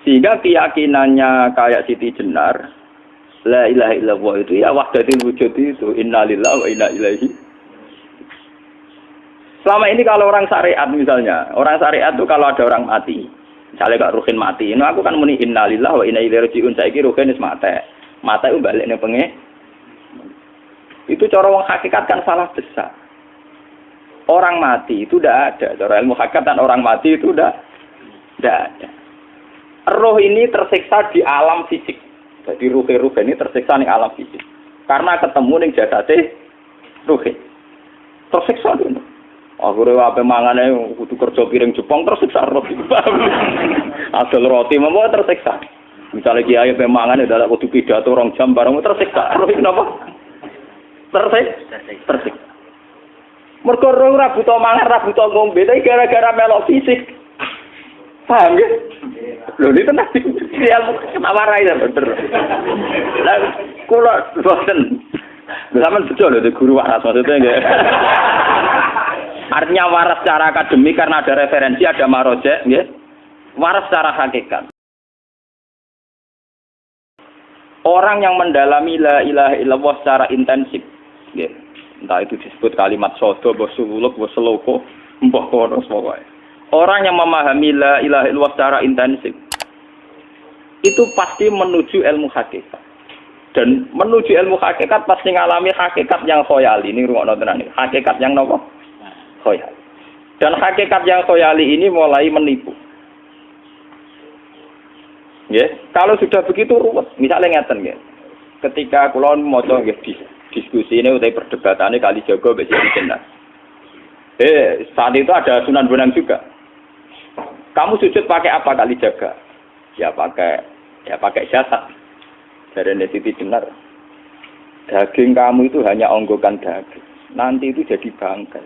Sehingga keyakinannya kayak Siti Jenar, la ilaha illallah itu ya wahdatul wujud itu, innalillahi wa inna ilaihi. Selama ini kalau orang syariat misalnya, orang syariat itu kalau ada orang mati, misalnya Kak Ruhin mati, aku kan muni innalillahi wa inna ilaihi raji'un, saiki Ruhin wis mati. Mati itu balik ning penge. Itu cara wong hakikat kan salah besar. Orang mati itu tidak ada. Cara ilmu hakikat dan orang mati itu tidak ada. Roh ini tersiksa di alam fisik. Jadi ruh-ruh ini tersiksa di alam fisik. Karena ketemu ning jasate ruh. Tersiksa dulu. Akhirnya apa mangane kudu kerja piring Jepang tersiksa roh. Asal roti memang tersiksa. Misalnya kiai pemangan adalah kudu pidato 2 jam bareng tersiksa. Roh kenapa? Tersiksa. Mergo roh ora buta mangan, ora buta ngombe, tapi gara-gara melok fisik. Paham ya? Lho ini tenang dia warai ya bener. Lah kula boten. Sampeyan betul lho guru waras maksudnya nggih. Artinya waras secara akademik karena ada referensi, ada marojek nggih. Waras secara hakikat. Orang yang mendalami la ilaha illallah secara intensif nggih. Entah itu disebut kalimat sodo, bosuluk, boseloko, mbah kono pokoke. Orang yang memahami la ilaha illallah secara intensif itu pasti menuju ilmu hakikat. Dan menuju ilmu hakikat pasti ngalami hakikat yang khoyali. Ini rungokno tenan iki. Hakikat yang napa? Khoyali. Dan hakikat yang khoyali ini mulai menipu. Nggih, kalau sudah begitu ruwet. Misalnya ngeten nggih. Ketika kula maca nggih diskusi ini utawa perdebatannya Kalijaga mbek Siti Jenar. Saat itu ada Sunan Bonang juga. Kamu sujud pakai apa Kalijaga? Ya pakai jasad. Dari Siti Jenar. Daging kamu itu hanya onggokan daging. Nanti itu jadi bangkai.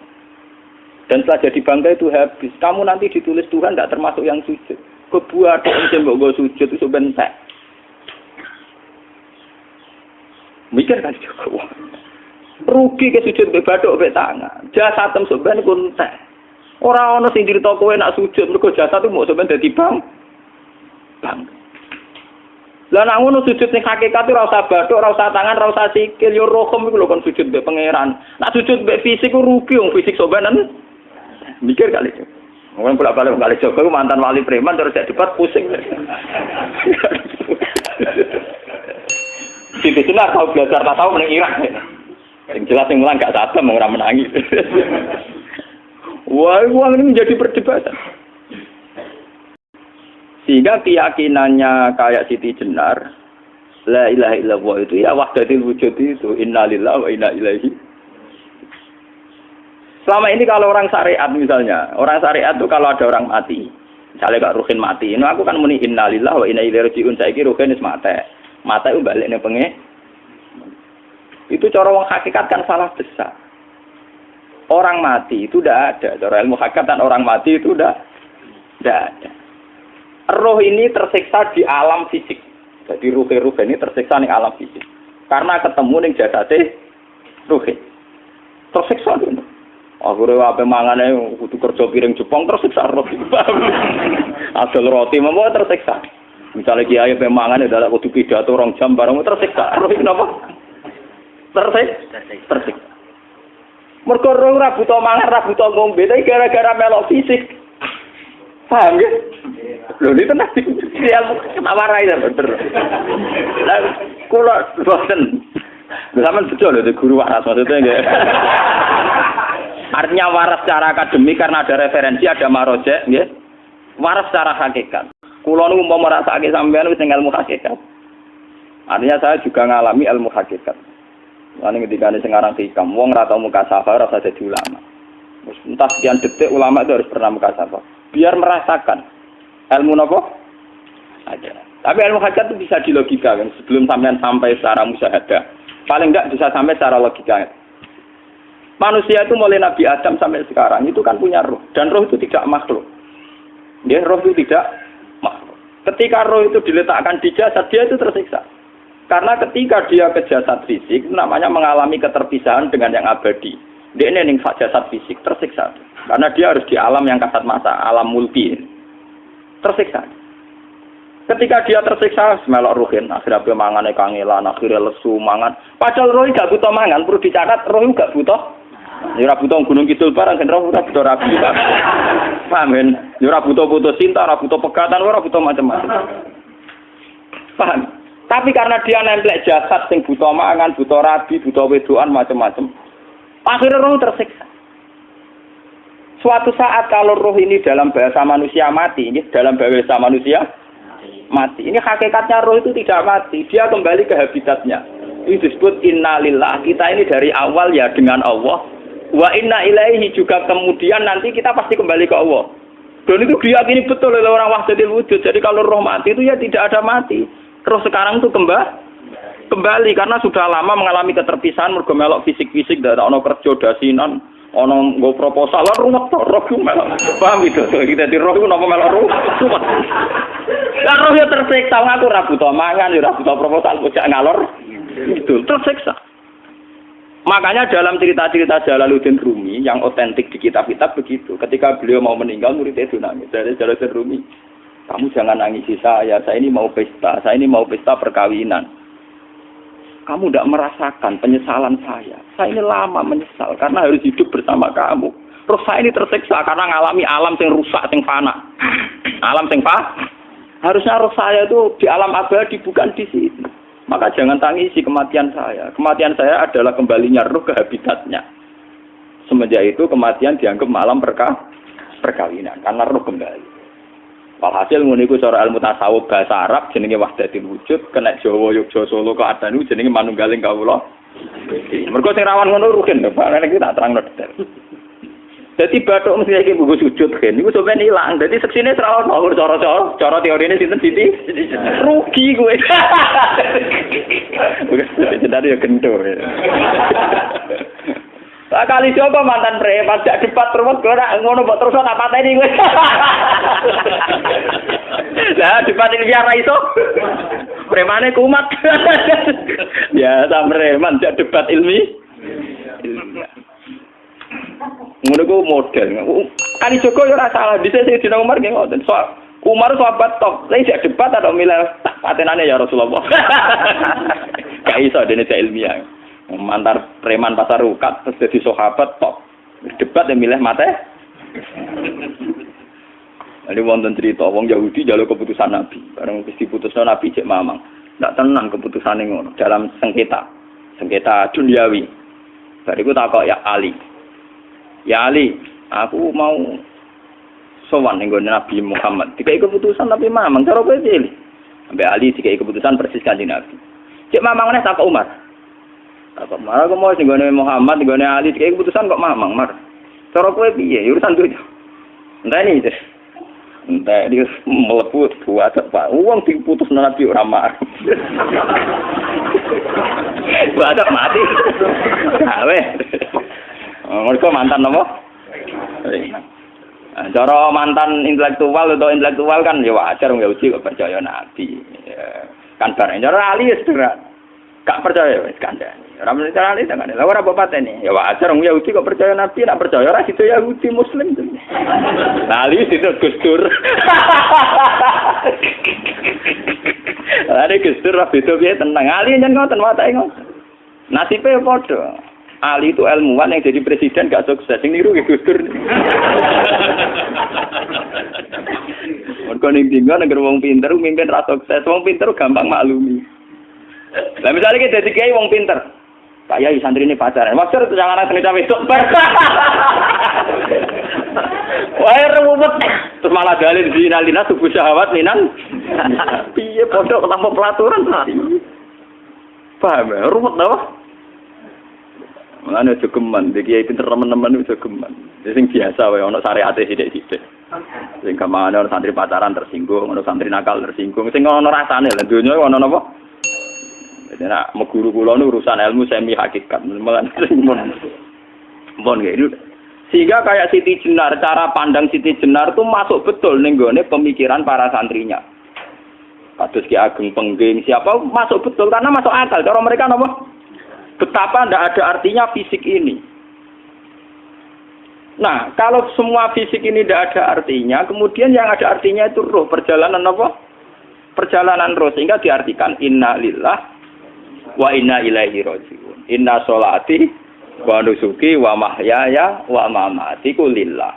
Dan setelah jadi bangkai itu habis. Kamu nanti ditulis Tuhan tidak termasuk yang sujud. Kebuat yang mbok sujud itu bentek. Mikir Kalijaga. Rugi ke sujud mbek bathuk mbek tangan. Jasad tem sampean kuntek. Ora ana sing crita kowe nak sujud mergo jasad itu mau sampean dadi bang. Lah nek ngono sujud ning hakikat ora usah bathuk, ora usah tangan, ora usah sikil, yo rohem iku lho kon sujud mbek pangeran. Nak sujud mbek fisik ku rugi wong fisik sampean. Mikir kali. Wong bolak-balik kali Joko ku mantan wali preman terus jadi debat pusing. Siti Jenar tahu belajar tak tahu meneng Irak. Yang jelas yang mulang gak sadar ora menangis. Wah, uang ini menjadi perdebatan. Sehingga keyakinannya kayak Siti Jenar, la ilaha illallah itu ya wahdatul wujud itu, innalillahi wa inna ilaihi. Selama ini kalau orang syariat misalnya, orang syariat itu kalau ada orang mati, misalnya Kak Ruhin mati, aku kan muni innalillahi wa inna ilaihi raji'un, saiki Ruhin wis mati. Mati itu balik ning penge. Itu cara wong hakikat kan salah besar. Orang mati itu tidak ada. Cara ilmu hakikat dan orang mati itu tidak ada. Roh ini tersiksa di alam fisik. Jadi ruh-ruh ini tersiksa di alam fisik. Karena ketemu ning jasate ruh. Tersiksa dulu. Akhirnya apa mangane kudu kerja piring Jepang tersiksa roh. Asal roti memang tersiksa. Misalnya kiai pemangan adalah kudu pidato 2 jam bareng tersiksa. Roh kenapa? Tersiksa. Mergo roh ora buta mangan, ora buta ngombe, tapi gara-gara melok fisik. Paham ya? Lho ini tenang dia warai ya bener. Lah kula boten. Sampeyan betul lho guru waras maksudnya nggih. Artinya waras secara akademik karena ada referensi, ada marojek nggih. Waras secara hakikat. Kula niku umpama rasake sampeyan wis ilmu hakikat. Artinya saya juga ngalami ilmu hakikat. Lan ketika ini sekarang hikam, wong ora tau mukasafah ora usah jadi ulama. Entah sekian detik ulama itu harus pernah mukasafah. Biar merasakan ilmu nopo aja. Tapi ilmu hakikat itu bisa dilogika kan sebelum sampai secara musyahadah. Paling enggak bisa sampai secara logika. Manusia itu mulai Nabi Adam sampai sekarang itu kan punya roh dan roh itu tidak makhluk. Ya, roh itu tidak makhluk. Ketika roh itu diletakkan di jasad dia itu tersiksa. Karena ketika dia ke jasad fisik, namanya mengalami keterpisahan dengan yang abadi. Dia ini jasad fisik tersiksa. Karena dia harus di alam yang kasat mata, alam mulki. Tersiksa. Ketika dia tersiksa, melok ruhin, akhirnya dia mangane kangelan, akhirnya lesu mangan. Padahal roh gak butuh mangan, perlu dicatat roh gak butuh. Ya ora butuh gunung kidul barang, kan roh ora butuh rabi. Paham kan? Ya ora butuh putus cinta, ora butuh pegatan, ora butuh macam-macam. Paham? Tapi karena dia nemplek jasad sing butuh mangan, butuh rabi, butuh wedoan macam-macam. Akhirnya roh tersiksa. Suatu saat kalau roh ini dalam bahasa manusia mati, ini dalam bahasa manusia mati. Ini hakikatnya roh itu tidak mati, dia kembali ke habitatnya. Ini disebut innalillah. Kita ini dari awal ya dengan Allah. Wa inna ilaihi juga kemudian nanti kita pasti kembali ke Allah. Dan itu diyakini betul oleh orang wahdatul wujud. Jadi kalau roh mati itu ya tidak ada mati. Roh sekarang itu kembali karena sudah lama mengalami keterpisahan mergo melok fisik-fisik dan ono kerja dasinan. Ono nggo proposal ruwet to roh ku melok. Paham itu? Kita di roh ku napa melok ruwet. Lah roh ya tersiksa ngaku ora butuh mangan, ora butuh proposal bocah ngalor. Itu tersiksa. Makanya dalam cerita-cerita Jalaluddin Rumi yang otentik di kitab-kitab begitu. Ketika beliau mau meninggal muridnya itu nangis. Dari Jalaluddin Rumi, kamu jangan nangisi saya ini mau pesta, saya ini mau pesta perkawinan. Kamu tidak merasakan penyesalan saya. Saya ini lama menyesal karena harus hidup bersama kamu. Terus saya ini tersiksa karena ngalami alam yang rusak, yang fana. Alam yang fana. Harusnya roh saya itu di alam abadi, bukan di sini. Maka jangan tangisi kematian saya. Kematian saya adalah kembalinya roh ke habitatnya. Semenjak itu kematian dianggap malam perkawinan. Karena roh kembali. Walhasil nguniku cara ilmu tasawuf bahasa Arab jenenge wahdatul wujud, kena Jawa Yogyakarta Solo keadaan niku jenenge manunggaling kawula. Mergo sing rawan ngono rugen lho, Pak. Nek tak terangno detail. Dadi bathuk mesti iki buku sujud kan niku sampeyan ilang. Dadi seksine ora ono cara teorine sinten Siti? Rugi kowe. Jadi ya gendho. Lah kali coba mantan preman jak debat terus ora ngono mbok terus tak pateni kowe. Lah debat ilmiah ra iso. Premane kumat. Ya sam preman jak debat ilmiah. Ngono ku model. Kali Joko yo ora salah, dhisik Dina Umar nggih ngoten. Umar sahabat top. Lah jak debat atau milih patenane ya Rasulullah. Gak iso dene ilmiah. Mantar preman pasar rukat terus jadi sahabat top debat yang milih mate. Ada wonten cerita wong Yahudi jaluk keputusan Nabi bareng wis diputusno Nabi cek mamang ndak tenang keputusane ngono dalam sengketa duniawi. Bariku takok ya Ali, aku mau sowan ning Nabi Muhammad dikai keputusan tapi mamang cara kowe pilih ambek Ali dikai keputusan persis kanjeng Nabi cek mamang neh takok Umar. Apa marah aku mau singgone Muhammad, singgone Ali, kayak keputusan kok mamang mar. Cara kowe piye? Urusan duit. Entah ini, entah dia meleput buat apa? Uang diputus Nabi ora mar. Buat mati. Awe. Mereka mantan apa? Cara mantan intelektual atau intelektual kan ya wajar wong Yahudi kok percaya Nabi. Kan bareng cara Ali sederhana. Gak percaya wis kandhane. Ora mesti carane tangane. Lah ora apa patene. Ya wajar wong Yahudi kok percaya Nabi, nek percaya ora situ Yahudi Muslim. Lah Ali situ Gus Dur. Lah Gus Dur beda piye tenang. Ali nyen ngoten watake ngoten. Nasibe padha. Ali itu ilmuwan yang jadi presiden gak sukses. Sing niru Gus Dur. Mergo ning dinggo nek wong pinter mimpin ra sukses. Wong pinter gampang maklumi. Lah misalnya kita jadi kiai wong pinter, Pak Yai santri ini pacaran, maksud itu jangan anak cerita besok. Wah ruwet, terus malah dalil zinalina subuh syahwat minan. Piye pondok tanpa pelaturan? Paham ya? Ruwet dah. Mulane aja geman, iki kiai pinter teman-teman aja geman. Sing biasa wae ana syariate sithik-sithik. Sing kamane ana santri pacaran tersinggung, ana santri nakal tersinggung, sing ana rasane lha donya ana napa? Nek meguru kula nu urusan ilmu semi hakikat. Mun gitu. Sehingga kayak Siti Jenar, cara pandang Siti Jenar itu masuk betul ning gone pemikiran para santrinya. Kados Ki Ageng Pengging siapa masuk betul karena masuk akal. Cara mereka napa? Betapa ndak ada artinya fisik ini. Nah, kalau semua fisik ini tidak ada artinya, kemudian yang ada artinya itu roh, perjalanan apa? perjalanan terus sehingga diartikan inna lillah wa inna ilaihi rajiun. Inna sholati wa nusuki wa mahyaya wa mamati ku lillah.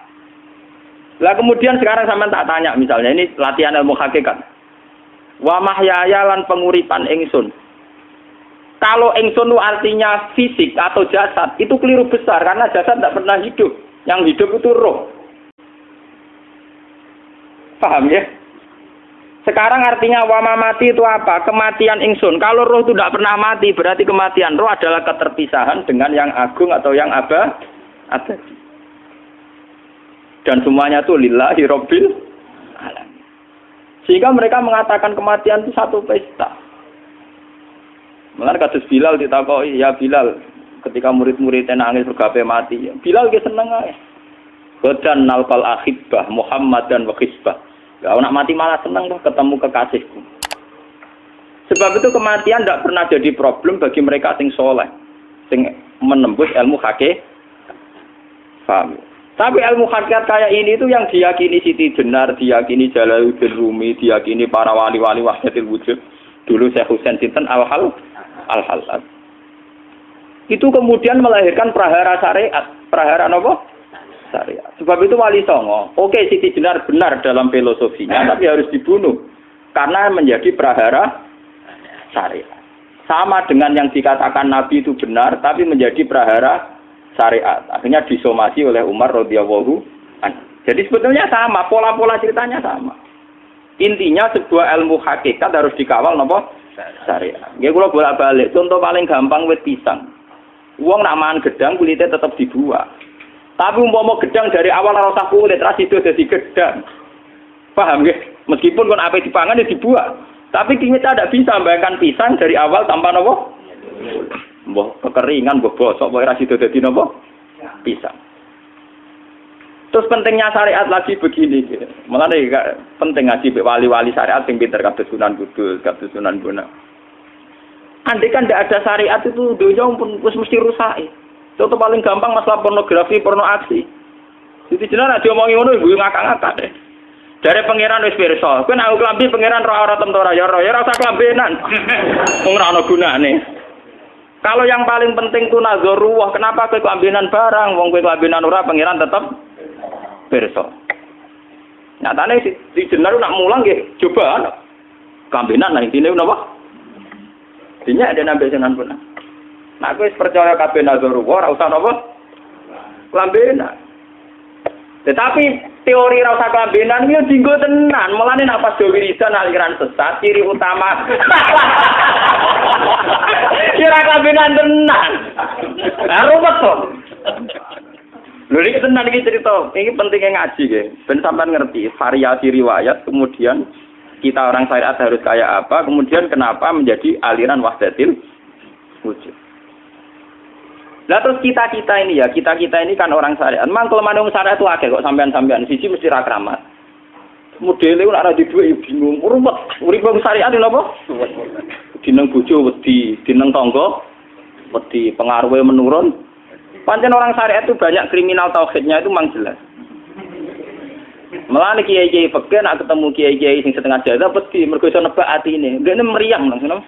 Lah kemudian sekarang sampean tak tanya misalnya ini latihan ilmu hakikat. Wa mahyaya lan penguripan ingsun. Kalau ingsun itu artinya fisik atau jasad, itu keliru besar karena jasad tidak pernah hidup. Yang hidup itu roh. Paham ya? Sekarang artinya wama mati itu apa? Kematian ingsun. Kalau roh itu tidak pernah mati, berarti kematian roh adalah keterpisahan dengan yang agung atau yang abadi. Dan semuanya itu lillahi rabbil alamin. Sehingga mereka mengatakan kematian itu satu pesta. Mulane kados Bilal ditakoki, ya Bilal, ketika murid-muridnya nangis bergape mati, ya Bilal ge seneng ae. Badan nalqal ahibbah Muhammad dan wa hisbah. Ya nak mati malah seneng tuh ketemu kekasihku. Sebab itu kematian tidak pernah jadi problem bagi mereka sing soleh, sing menembus ilmu hakikat. Paham? Tapi ilmu hakikat kayak ini itu yang diyakini Siti Jenar, diyakini Jalaluddin Rumi, diyakini para wali-wali wahdatul wujud. Dulu Syekh Husain Sinten Al-Halal. Itu kemudian melahirkan prahara syariat. Prahara apa? Syariat. Sebab itu Wali Songo, oke Siti Jenar benar dalam filosofinya, tapi harus dibunuh. Karena menjadi prahara syariat. Sama dengan yang dikatakan Nabi itu benar, tapi menjadi prahara syariat. Akhirnya disomasi oleh Umar radhiyallahu anhu. Jadi sebetulnya sama, pola-pola ceritanya sama. Intinya sebuah ilmu hakikat harus dikawal napa? Syariat. Nggih kula bolak-balik, contoh paling gampang wit pisang. Wong nak mangan gedang kulitnya tetap dibuang. Tapi umpama gedang dari awal ora usah kulit, ra sido dadi gedang. Paham nggih? Meskipun kon ape dipangan ya dibuang. Tapi kita tidak bisa membayangkan pisang dari awal tanpa napa? Mbah kekeringan, mbah bosok, mbah ra sido dadi napa? Pisang. Terus pentingnya syariat lagi begini, malah penting ngaji wali-wali syariat yang pinter kados Sunan Kudus, kados Sunan Bonang. Andai kan tidak ada syariat itu dunia pun mesti rusak. Contoh paling gampang masalah pornografi, porno aksi. Jadi jenar ada omongi ngono ibu ngakak-ngakak deh. Dari pangeran wis pirsa, kowe nek klambi pangeran ora ora tentu ora ya ora usah klambenan. Wong ora ana gunane. Kalau yang paling penting tu nazarullah, kenapa kowe klambenan barang, wong kowe klambenan ora pangeran tetep pirsa. Nyatane si jenar nak mulang nggih coba klambenan lah intine napa? Dinya ada nabi Sunan Bonang. Nah kowe percaya kabeh nazarullah ora usah napa? Klambenan. Tetapi teori ra usah klambenan iki dinggo tenan. Mulane nek pas wiridan aliran sesat ciri utama. Kira klambenan tenan. Lah ruwet to. Lha iki tenan iki cerita. Iki pentingnya ngaji nggih. Ben sampean ngerti variasi riwayat, kemudian kita orang syariat harus kayak apa, kemudian kenapa menjadi aliran wahdatil wujud. Lah terus kita ini ya, kita ini kan orang syariat. Memang kelemahan orang syariat itu akeh kok sampean-sampean siji mesti ra kramat. Modele ora ana di duwe bingung. Urip wong syariat lho apa? Dineng bojo wedi, dineng tangga wedi, pengaruhe menurun. Pancen orang syariat itu banyak kriminal tauhidnya itu memang jelas. Melane kiai-kiai peken nak ketemu kiai-kiai sing setengah jadah wedi mergo iso nebak atine. Ndekne meriang langsung.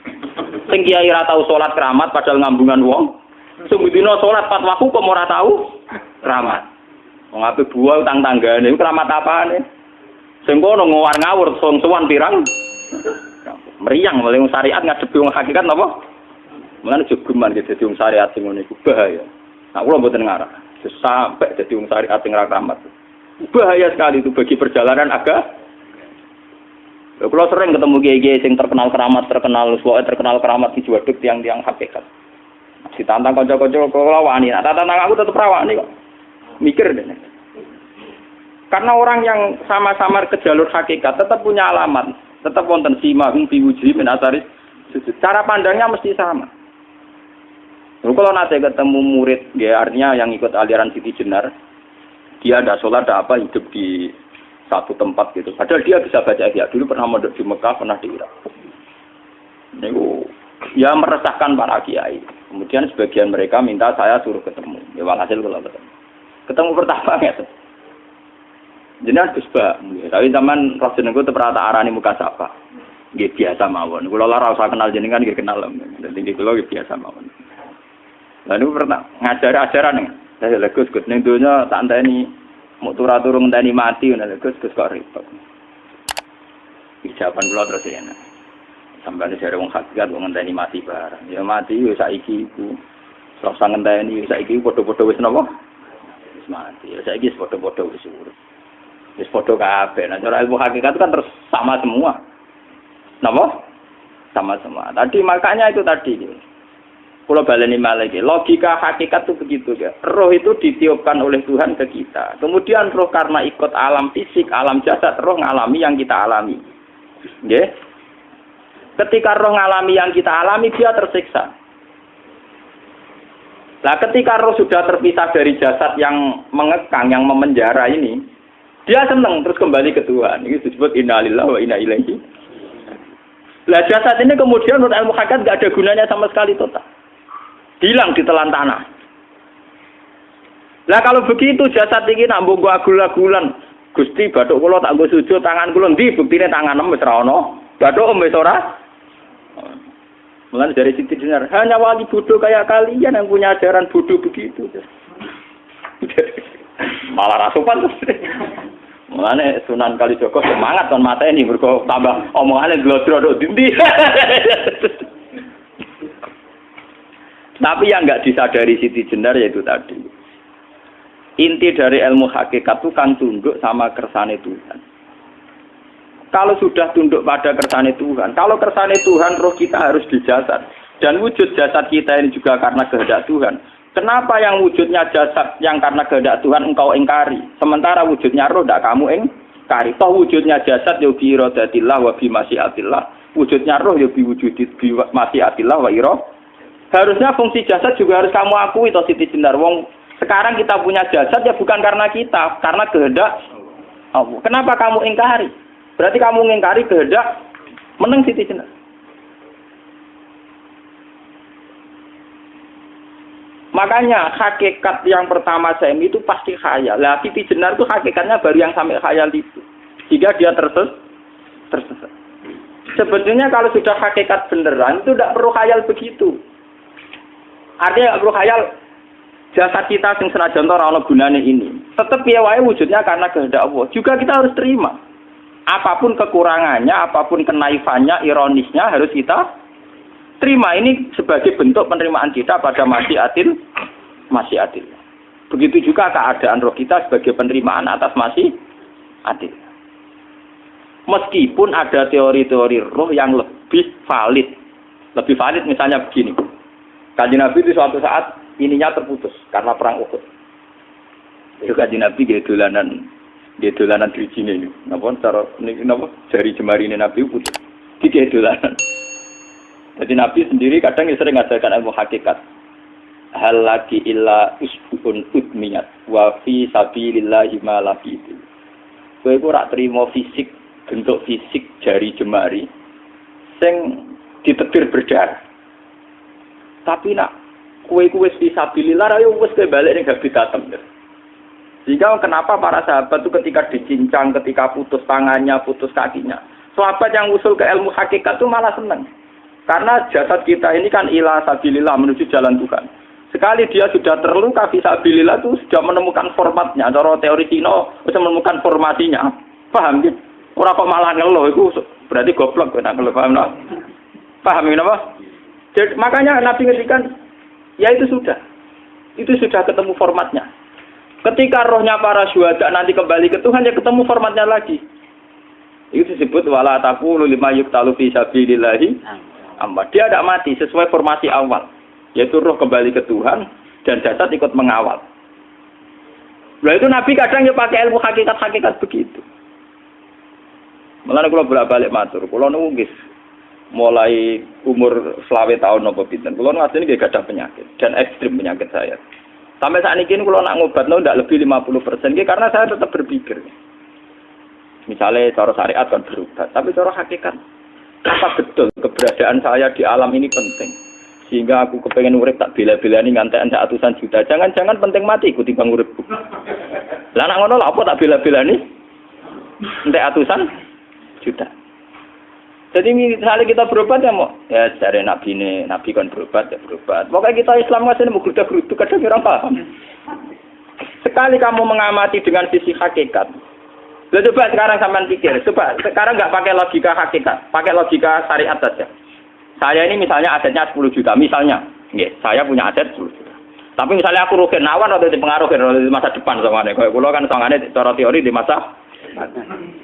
Sing kiai ra tau salat keramat padahal ngambungan wong. Sumudina salat pas waktu kok ora tau keramat. Wong ape buah utang tanggane iku keramat apane? Sing kono ngawur-ngawur sowan pirang. Meriang oleh syariat ngadepi wong hakikat napa? Mulane jogeman dadi wong syariat sing ngene iku bahaya. Nah, kula mboten ngarah. Sampai dadi wong syariat sing ra keramat. Bahaya sekali itu bagi perjalanan agama. Kalau sering ketemu kiai-kiai yang terkenal keramat di Juwaduk tiang-tiang hakikat. Ditantang kanca-kanca kula wani, tantang aku tetep rawani kok. Mikir deh. Karena orang yang sama-sama ke jalur hakikat tetap punya alamat, tetap wonten simahum fi wujuhi min atsari sujud. Cara pandangnya mesti sama. Kalau nanti ketemu murid, ya artinya yang ikut aliran Siti Jenar, dia ada sholat, ada apa, hidup di satu tempat gitu. Padahal dia bisa baca ihya. Dulu pernah mondok di Mekah, pernah di Irak. Itu ya meresahkan para kiai. Kemudian sebagian mereka minta saya suruh ketemu. Ya walhasil kalau ketemu pertama ya. Jenengan Gus Ba, tapi zaman Rasul niku terperata arani muka sapa. nggih biasa mawon. Kula ora usah kenal jenengan nggih kenal. Dadi nggih kula nggih biasa mawon. Lah niku pernah ngajari ajaran saya lha Gus ning donya tak enteni mau turu ngenteni mati ngono Gus kok repot. Ijaban kula terus ya. Sampai jare wong hakikat wong ngenteni mati barang. Ya mati yo saiki iku. Ora usah ngenteni saiki padha-padha wis napa? Wis mati. Ya saiki wis padha-padha wis urip. Wis padha kabeh. Nah cara ilmu hakikat kan terus sama semua. Napa? Sama semua. Tadi makanya itu tadi. Kalau baleni malih logika hakikat itu begitu ya. Roh itu ditiupkan oleh Tuhan ke kita. Kemudian roh karena ikut alam fisik, alam jasad, roh ngalami yang kita alami. Nggih. Ketika roh ngalami yang kita alami dia tersiksa. Nah, ketika roh sudah terpisah dari jasad yang mengekang, yang memenjara ini, dia senang terus kembali ke Tuhan. Ini disebut innalillahi wa inna ilaihi. Lah jasad ini kemudian menurut ilmu hakikat enggak ada gunanya sama sekali total. Hilang ditelan tanah. Lah kalau begitu jasad iki nak mbok agul-agulan, Gusti bathuk kula tak nggo sujud tangan kula ndi buktine tanganem wis ora ana. Bathuk wis ora. Mulane dari Siti Jenar, hanya wali bodoh kayak kalian yang punya ajaran bodoh begitu. Malah rasupan terus. Mulane Sunan Kalijaga semangat kon mateni mergo tambah omongane glodro ndi. Tapi yang enggak disadari Siti Jenar yaitu tadi. Inti dari ilmu hakikat itu kan tunduk sama kersane Tuhan. Kalau sudah tunduk pada kersane Tuhan, kalau kersane Tuhan roh kita harus di jasad. Dan wujud jasad kita ini juga karena kehendak Tuhan. Kenapa yang wujudnya jasad yang karena kehendak Tuhan engkau ingkari? Sementara wujudnya roh tidak kamu ingkari. Toh wujudnya jasad ya bi iradatillah wa bi masyiatillah. Wujudnya roh ya bi wujudit bi masyiatillah wa iradatillah. Harusnya fungsi jasad juga harus kamu akui toh Siti Jenar. Wong sekarang kita punya jasad ya bukan karena kita, karena kehendak Allah. Kenapa kamu ingkari? Berarti kamu mengingkari kehendak meneng Siti Jenar. Makanya hakikat yang pertama saya itu pasti khayal. Lah Siti Jenar itu hakikatnya baru yang sampai khayal itu. Sehingga dia tersesat. Sebetulnya kalau sudah hakikat beneran itu tidak perlu khayal begitu. Artinya perlu khayal jasad kita sing senajan ora ana gunane ini. Tetap piye wae wujudnya karena kehendak Allah. Juga kita harus terima. Apapun kekurangannya, apapun kenaifannya, ironisnya harus kita terima. Ini sebagai bentuk penerimaan kita pada masyiatil. Begitu juga keadaan roh kita sebagai penerimaan atas masyiatil. Meskipun ada teori-teori roh yang lebih valid. Lebih valid misalnya begini. Kanjeng Nabi itu suatu saat ininya terputus karena perang Uhud. Itu Kanjeng Nabi dia dolanan drijine ini. Napa cara niki napa jari jemari ini Nabi putus. Iki dolanan. Jadi Nabi sendiri kadang sering ngajarkan ilmu hakikat. Hal lagi illa usbun udmiyat wa fi sabilillahi ma lafitu. Kowe ora trimo fisik, bentuk fisik jari jemari sing ditetir berdarah. Tapi nak kue fisabilillah ayo wis balik ning habitatem. Sehingga kenapa para sahabat itu ketika dicincang, ketika putus tangannya, putus kakinya, sahabat yang usul ke ilmu hakikat itu malah senang. Karena jasad kita ini kan ila sabilillah menuju jalan Tuhan. Sekali dia sudah terluka fisabilillah itu sudah menemukan formatnya. Cara teori Cina sudah menemukan formasinya. Paham gitu? Ora kok malah ngeluh itu berarti goblok kok nak ngeluh, paham tak? Paham kenapa? Jadi, makanya Nabi ngendikan, ya itu sudah ketemu formatnya. Ketika rohnya para syuhada nanti kembali ke Tuhan, ya ketemu formatnya lagi. Itu disebut wala taqulu lima yuqtalu fi sabilillahi amma. Dia tidak mati sesuai formasi awal, yaitu roh kembali ke Tuhan dan jasad ikut mengawal. Nah itu Nabi kadang ya pakai ilmu hakikat begitu. Mulane kula bolak-balik matur, kula niku nggih mulai umur 20 tahun napa pinten. Kula ngasih nggih gadah penyakit dan ekstrim penyakit saya. Sampai saat ini kula nak ngobatno ndak lebih 50% nggih karena saya tetap berpikir. Misalnya cara syariat kan berobat, tapi cara hakikat apa betul keberadaan saya di alam ini penting. Sehingga aku kepengen urip tak bela-belani ngantek ratusan juta. Jangan-jangan penting mati ikuti bang urip. Lah nak ngono lha apa tak bela-belani? Entek ratusan juta. Jadi misalnya kita berobat ya mau ya dari nabi kan berobat ya berobat. Pokoknya kita Islam nggak sih mau geruda-gerudu kadang orang paham. Sekali kamu mengamati dengan sisi hakikat. Coba sekarang sampean pikir, coba sekarang nggak pakai logika hakikat, pakai logika syariat saja. Saya ini misalnya asetnya 10 juta, misalnya, saya punya aset 10 juta. Tapi misalnya aku rugi nawan atau dipengaruhi di masa depan sama nih, kalau kulo kan sangane cara teori di masa.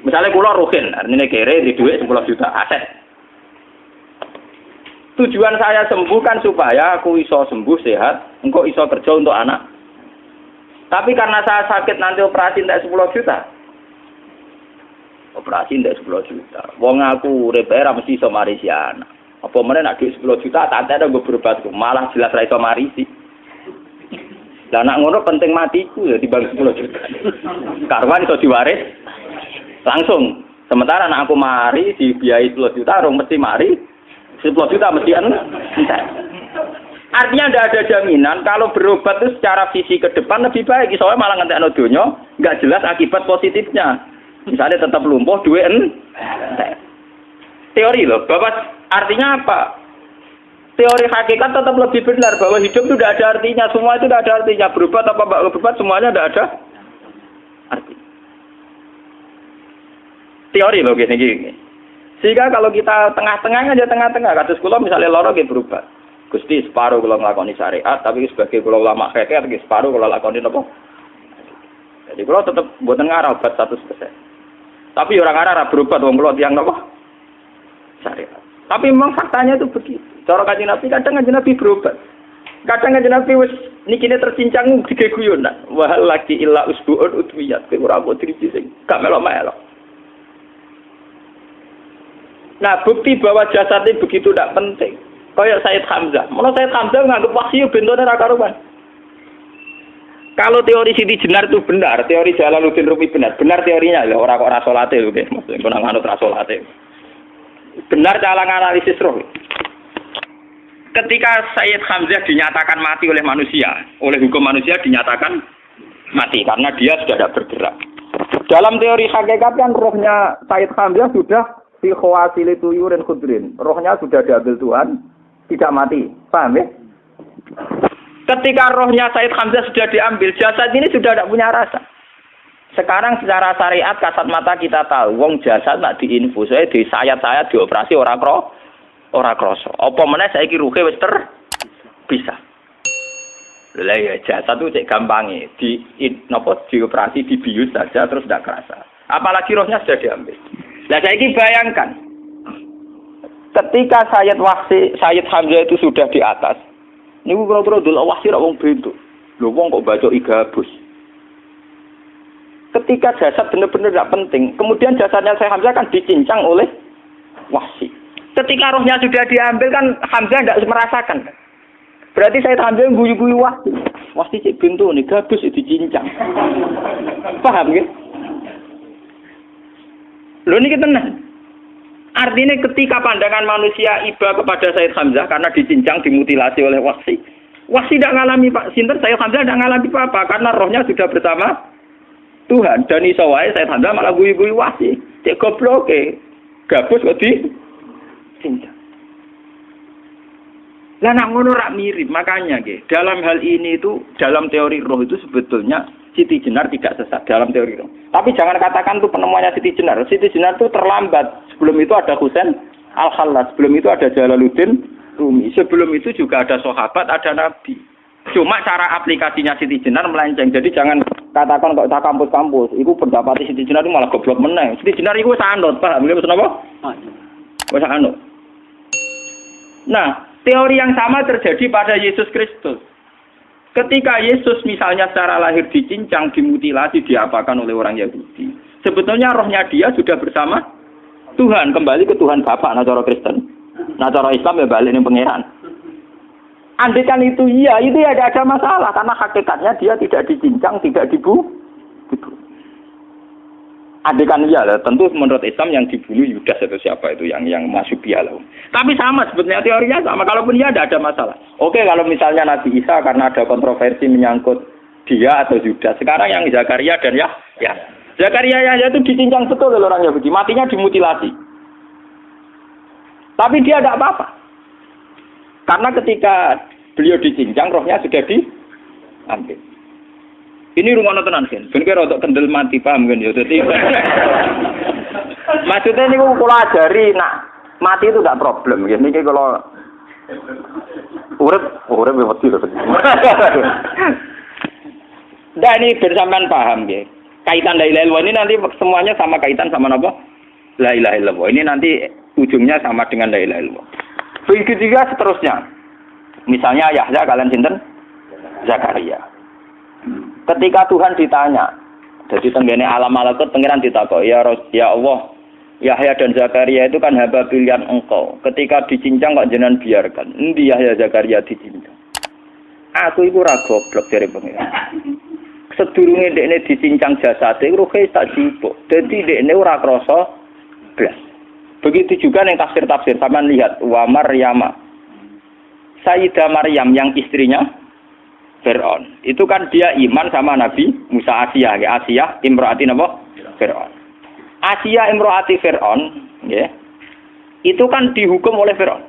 Misalnya kulo rugi, artinya kere di duit 10 juta aset. Tujuan saya sembuh kan supaya aku iso sembuh sehat, engkau iso kerja untuk anak. Tapi karena saya sakit nanti operasi tidak 10 juta. Operasi tidak 10 juta. Wong aku repair mesti iso marisi anak. Apa meneh nak duit 10 juta tak ada gue berobat malah jelas ra iso marisi. Lah nak ngono penting matiku ya dibanding 10 juta. Karwan iso diwaris langsung. Sementara anak aku mari dibiayai 10 juta rong mesti mari 10 juta mesti entek. Artinya tidak ada jaminan kalau berobat itu secara visi ke depan lebih baik. Soalnya malah ngentekno donya enggak jelas akibat positifnya. Misalnya tetap lumpuh duit entek. Teori loh, Bapak artinya apa? Teori hakikat tetap lebih benar bahwa hidup itu tidak ada artinya, semua itu tidak ada artinya. Berobat apa enggak berobat semuanya tidak ada arti. Teori loh gini. Sehingga kalau kita tengah-tengah aja tengah-tengah, kados kula misalnya lara nggih berobat. Gusti separuh kula nglakoni syariat, tapi sebagai kula ulama fikih iki separuh kula lakoni napa? Jadi kula tetep mboten ngarah obat 100%. Tapi orang ngarah berobat wong kula tiyang napa? Syariat. Tapi memang faktanya itu begitu. Cara Kanjeng Nabi kadang Kanjeng Nabi berobat. Kadang Kanjeng Nabi wis nikine tercincang dige guyonan. Wa laki illa usbu'un udwiyat. Ora kok driji sing gak melok-melok. Nah, bukti bahwa jasad ini begitu tidak penting. Kayak Sayyid Hamzah. Menurut Sayyid Hamzah nganggep wahyu bentone ra karuan. Kalau teori Siti Jenar itu benar, teori Jalaluddin Rumi benar. Benar teorinya ya, ora kok ra salate lho, nggih. Maksudnya kok nganut ra salate. Benar cara analisis roh. Ketika Sayyid Hamzah dinyatakan mati oleh manusia, oleh hukum manusia dinyatakan mati karena dia sudah tidak bergerak. Dalam teori hakikat kan rohnya Sayyid Hamzah sudah fi khawasili tuyurin khudrin. Rohnya sudah diambil Tuhan, tidak mati. Paham ya? Ketika rohnya Sayyid Hamzah sudah diambil, jasad ini sudah tidak punya rasa. Sekarang secara syariat kasat mata kita tahu, wong jasad nak diinfus, di sayat-sayat dioperasi ora kroso. Apa meneh saiki ruhe wis bisa. Lha ya jasad itu cek gampange, dioperasi dibius saja terus tidak kerasa. Apalagi rohnya sudah diambil. Lah saiki bayangkan, ketika Sayyid Hamzah itu sudah di atas, niku kira-kira delok wahsi ra wong bentuk. Lho wong kok baca igabus. Ketika jasad benar-benar tidak penting, kemudian jasadnya Sayyid Hamzah kan dicincang oleh wahsi. Ketika rohnya sudah diambil kan Hamzah tidak merasakan. Berarti Sayyid Hamzah guyu-guyu wahsi. Wahsi cek bentuk nih gabus dicincang. Paham ya? Lho niki tenan. Artinya ketika pandangan manusia iba kepada Sayyid Hamzah karena dicincang, dimutilasi oleh wahsi. Wahsi tidak ngalami Pak Sinten, Sayyid Hamzah tidak ngalami apa-apa karena rohnya sudah bersama Tuhan. Dan iso wae Sayyid Hamzah malah guyu-guyu wahsi. Cek gobloke. Gabus kok dicincang. Lah nak ngono rak mirip, makanya nggih. Dalam hal ini itu dalam teori roh itu sebetulnya Siti Jenar tidak sesat dalam teori roh. Tapi jangan katakan itu penemuannya Siti Jenar. Siti Jenar itu terlambat. Sebelum itu ada Husain Al-Khallas, sebelum itu ada Jalaluddin Rumi. Sebelum itu juga ada sahabat, ada nabi. Cuma cara aplikasinya Siti Jenar melenceng. Jadi jangan katakan kok tak kampus-kampus, iku pendapat Siti Jenar itu malah goblok meneh. Siti Jenar iku wis anut, paham nggih maksud apa? Wis anut. Nah, teori yang sama terjadi pada Yesus Kristus. Ketika Yesus misalnya secara lahir dicincang, dimutilasi, diapakan oleh orang Yahudi. Sebetulnya rohnya dia sudah bersama Tuhan, kembali ke Tuhan Bapa, nah cara Kristen. Nah cara Islam ya balik ning pangeran. Andaikan itu iya, itu ya tidak ada masalah karena hakikatnya dia tidak dicincang, tidak dibunuh. Andaikan iya lah, tentu menurut Islam yang dibunuh Yudas atau siapa itu yang masuk bialah. Tapi sama sebetulnya teorinya sama. Kalaupun iya tidak ada masalah. Oke, kalau misalnya Nabi Isa karena ada kontroversi menyangkut dia atau Yudas. Sekarang yang Zakaria dan ya. Zakaria itu dicincang betul oleh orang Yahudi, matinya dimutilasi. Tapi dia tidak apa-apa. Karena ketika beliau dicincang, rohnya sudah diambil. Ini rumah tenan kan. Ben kira untuk kendel mati paham kan ya. Dadi maksudnya niku kula ajari nak mati itu tidak problem. Niki kalau urip wedi lho. Nah ini bersamaan paham ya. Kaitan la ilaha illallah ini nanti semuanya sama kaitan sama apa? La ilaha illallah. Ini nanti ujungnya sama dengan la ilaha illallah. Begitu juga seterusnya. Misalnya Yahya kalian sinten? Zakaria. Ketika Tuhan ditanya, jadi tenggene alam malakut pengiran ditakok, ya Allah, Yahya dan Zakaria itu kan hamba pilihan engkau. Ketika dicincang kok jenengan biarkan. Endi Yahya Zakaria dicincang? Aku iku ora goblok dari pengiran. Sedurunge dekne dicincang jasate ruhe tak jupuk. Dadi dekne ora krasa blas. Begitu juga ning tafsir-tafsir sampean lihat wa Maryama. Sayyidah Maryam yang istrinya Fir'aun. Itu kan dia iman sama Nabi Musa Asiyah, ya Asiyah imro'ati napa? Fir'aun. Asiyah imro'ati Fir'aun, ya. Itu kan dihukum oleh Fir'aun.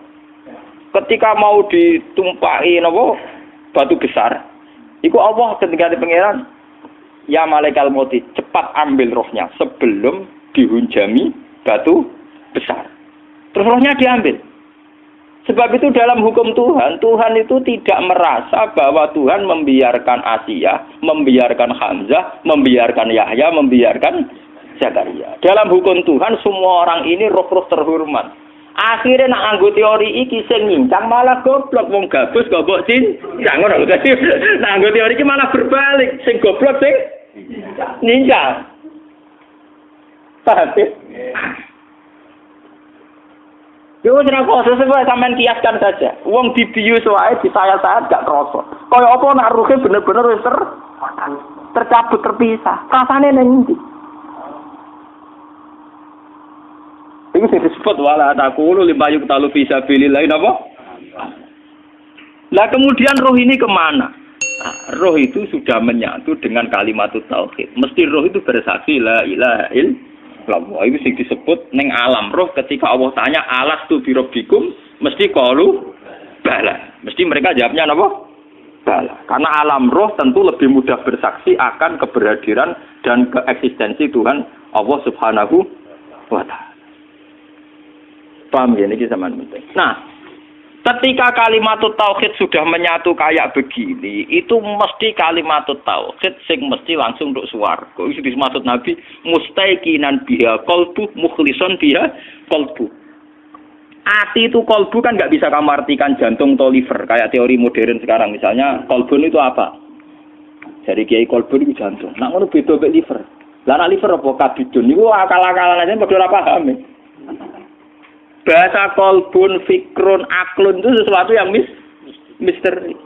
Ketika mau ditumpaki napa? Batu besar. Iku Allah ketika di pangeran, ya malaikal mauti, cepat ambil rohnya sebelum dihunjami batu besar. Terus rohnya diambil. Sebab itu dalam hukum Tuhan, Tuhan itu tidak merasa bahwa Tuhan membiarkan Asiyah, membiarkan Hamzah, membiarkan Yahya, membiarkan Zakaria. Dalam hukum Tuhan, semua orang ini roh-roh terhormat. Akhirnya nak nganggo teori iki sing nyincang malah goblok, wong gabus goblok cincang ngono lho. Dadi nak nganggo teori iki malah berbalik, sing goblok sing nyincang. Paham? Yo ora kok sesuai sampean kiaskan saja. Wong dibius wae disayat-sayat gak krasa. Kaya apa nak ruhe bener-bener wis tercabut terpisah. Rasane ning ndi? Iku sing disebut wala taqulu limayuk talu fi sabilillah napa? Lah kemudian roh ini kemana? Nah, roh itu sudah menyatu dengan kalimat tauhid. Mesti roh itu bersaksi la ilaha illallah. Itu sing disebut ning alam roh ketika Allah tanya alastu bi rabbikum mesti qalu bala. Mesti mereka jawabnya apa? Bala. Karena alam roh tentu lebih mudah bersaksi akan keberhadiran dan keeksistensi Tuhan Allah Subhanahu wa taala. Paham ya, ini sama penting. Nah, ketika kalimat tauhid sudah menyatu kayak begini, itu mesti kalimat tauhid sing mesti langsung untuk swarga. Itu dimaksud Nabi mustaiqinan biha qalbu mukhlishon biha qalbu. Ati itu qalbu kan nggak bisa kamu artikan jantung atau liver kayak teori modern sekarang. Misalnya qalbun itu apa? Jadi kiai qalbun itu jantung. Nah ngono beda mek liver. Lah nek liver apa kabidun niku akal-akalan aja padha ora paham. Bahasa kolbun, fikrun, aklun itu sesuatu yang misteri.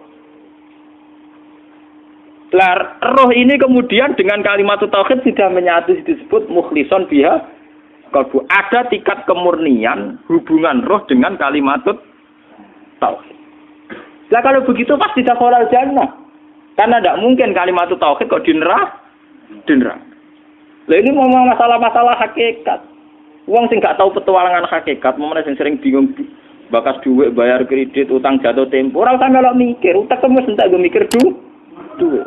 Roh ini kemudian dengan kalimat tauhid sudah menyatu disebut mukhlishon biha kolbu. Ada tingkat kemurnian hubungan roh dengan kalimat tauhid. Lah kalau begitu pasti dakhalal jannah. Karena tidak mungkin kalimat tauhid kok di neraka. Lah ini mau masalah-masalah hakikat. Wong sing gak tahu petualangan hakikat, momene sing sering bingung bakas duit, bayar kredit, utang jatuh tempo. Ora usah melok mikir, utek wis entek go mikir duit.